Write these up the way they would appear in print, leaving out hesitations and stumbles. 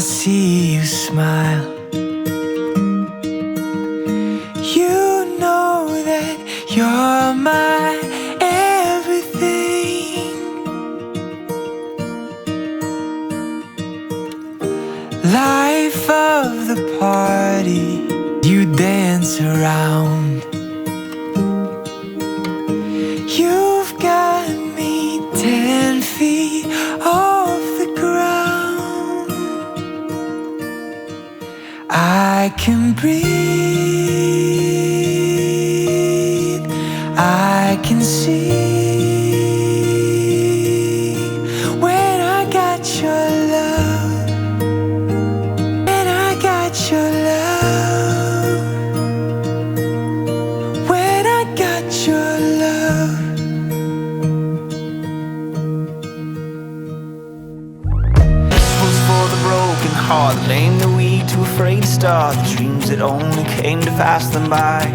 see you smile, you know that you're my everything. Life of the party, you dance around. You've got me 10 feet off the ground. I can breathe, I can see. When I got your love, when I got your love, when I got your love. This was for the broken heart, the lame, the weak, too afraid to start, the dreams that only came to pass them by.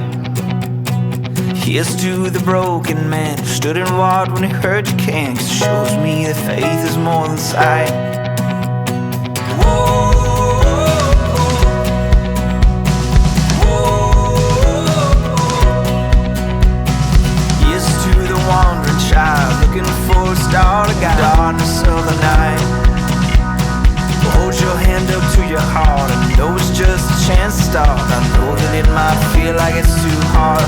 Here's to the broken man who stood and walked when he heard you can, 'cause it shows me that faith is more than sight. Here's to the wandering child looking for a star to guide the darkness of the night. Hold your hand up to your heart, I know it's just a chance to start. I know that it might feel like it's too hard.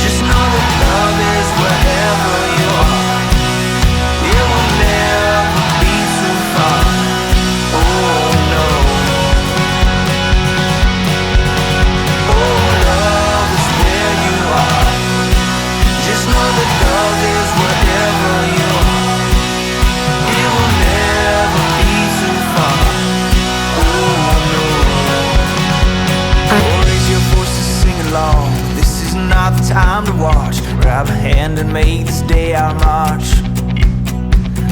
Just know that love is wherever you are. It will never be too far. Oh no. Oh, love is where you are. Just know that love is wherever you are. It will never be too far. Oh no. Oh, raise your voice to sing along. This is not the time to watch. Grab a hand and make this day our march.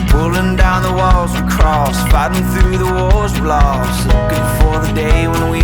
Pulling down the walls we cross, fighting through the wars we lost, looking for the day when we